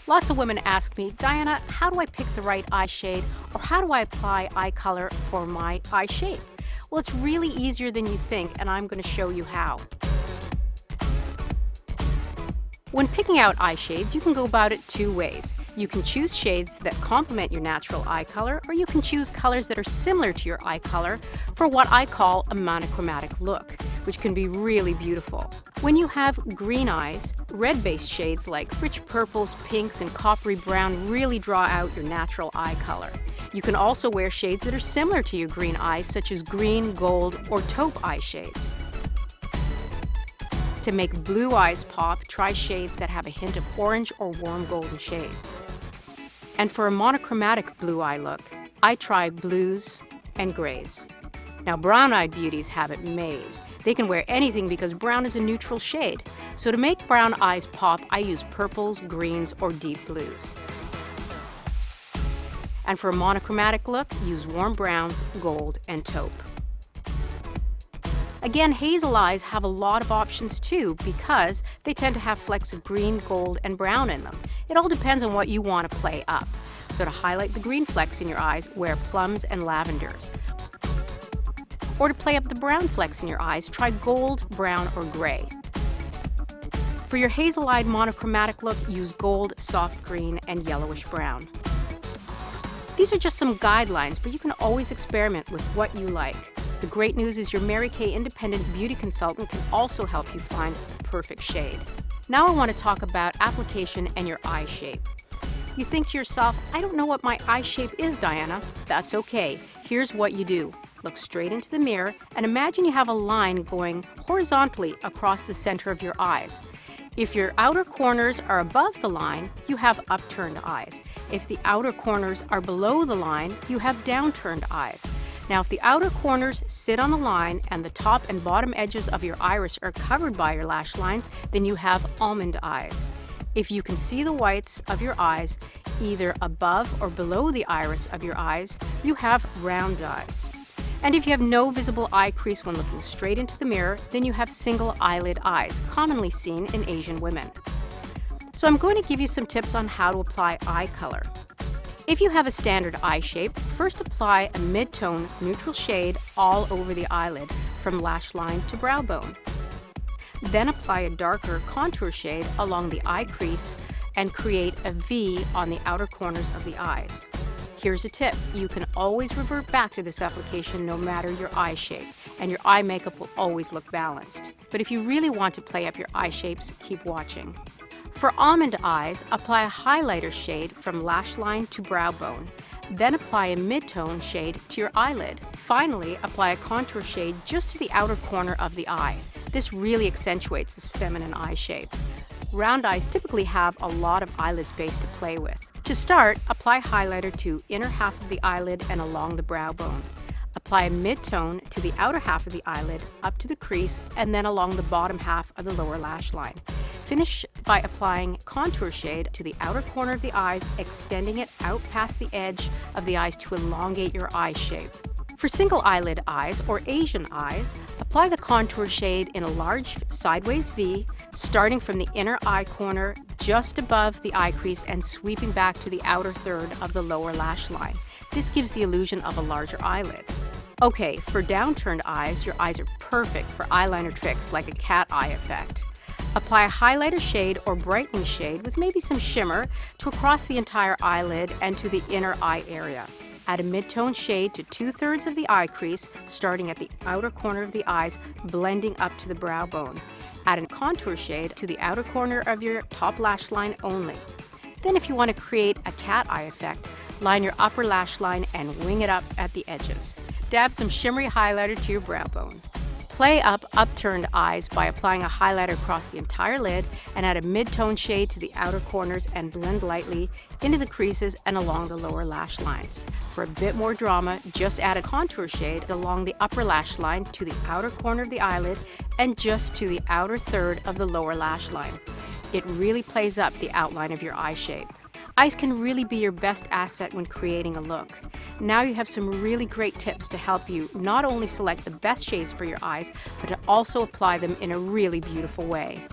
Lots of women ask me, Diana, how do I pick the right eye shade, or how do I apply eye color for my eye shape? Well, it's really easier than you think, and I'm going to show you how. When picking out eye shades, you can go about it two ways. You can choose shades that complement your natural eye color, or you can choose colors that are similar to your eye color for what I call a monochromatic look, which can be really beautiful. When you have green eyes, red-based shades like rich purples, pinks, and coppery brown really draw out your natural eye color. You can also wear shades that are similar to your green eyes, such as green, gold, or taupe eye shades. To make blue eyes pop, try shades that have a hint of orange or warm golden shades. And for a monochromatic blue eye look, I try blues and grays. Now, brown-eyed beauties have it made. They can wear anything because brown is a neutral shade. So to make brown eyes pop, I use purples, greens, or deep blues. And for a monochromatic look, use warm browns, gold, and taupe. Again, hazel eyes have a lot of options too because they tend to have flecks of green, gold, and brown in them. It all depends on what you want to play up. So to highlight the green flecks in your eyes, wear plums and lavenders. Or to play up the brown flecks in your eyes, try gold, brown, or gray. For your hazel-eyed monochromatic look, use gold, soft green, and yellowish brown. These are just some guidelines, but you can always experiment with what you like. The great news is your Mary Kay Independent Beauty Consultant can also help you find the perfect shade. Now I want to talk about application and your eye shape. You think to yourself, I don't know what my eye shape is, Diana. That's okay. Here's what you do. Look straight into the mirror and imagine you have a line going horizontally across the center of your eyes. If your outer corners are above the line, you have upturned eyes. If the outer corners are below the line, you have downturned eyes. Now, if the outer corners sit on the line and the top and bottom edges of your iris are covered by your lash lines, then you have almond eyes. If you can see the whites of your eyes either above or below the iris of your eyes, you have round eyes. And if you have no visible eye crease when looking straight into the mirror, then you have single eyelid eyes, commonly seen in Asian women. So I'm going to give you some tips on how to apply eye color. If you have a standard eye shape, first apply a mid-tone neutral shade all over the eyelid, from lash line to brow bone. Then apply a darker contour shade along the eye crease and create a V on the outer corners of the eyes. Here's a tip. You can always revert back to this application no matter your eye shape, and your eye makeup will always look balanced. But if you really want to play up your eye shapes, keep watching. For almond eyes, apply a highlighter shade from lash line to brow bone. Then apply a mid-tone shade to your eyelid. Finally, apply a contour shade just to the outer corner of the eye. This really accentuates this feminine eye shape. Round eyes typically have a lot of eyelid space to play with. To start, apply highlighter to inner half of the eyelid and along the brow bone. Apply a mid-tone to the outer half of the eyelid, up to the crease, and then along the bottom half of the lower lash line. Finish by applying contour shade to the outer corner of the eyes, extending it out past the edge of the eyes to elongate your eye shape. For single eyelid eyes or Asian eyes, apply the contour shade in a large sideways V, starting from the inner eye corner just above the eye crease and sweeping back to the outer third of the lower lash line. This gives the illusion of a larger eyelid. Okay, for downturned eyes, your eyes are perfect for eyeliner tricks like a cat eye effect. Apply a highlighter shade or brightening shade with maybe some shimmer to across the entire eyelid and to the inner eye area. Add a mid-tone shade to 2/3 of the eye crease, starting at the outer corner of the eyes, blending up to the brow bone. Add a contour shade to the outer corner of your top lash line only. Then if you want to create a cat eye effect, line your upper lash line and wing it up at the edges. Dab some shimmery highlighter to your brow bone. Play up upturned eyes by applying a highlighter across the entire lid and add a mid-tone shade to the outer corners and blend lightly into the creases and along the lower lash lines. For a bit more drama, just add a contour shade along the upper lash line to the outer corner of the eyelid and just to the outer third of the lower lash line. It really plays up the outline of your eye shape. Eyes can really be your best asset when creating a look. Now you have some really great tips to help you not only select the best shades for your eyes, but to also apply them in a really beautiful way.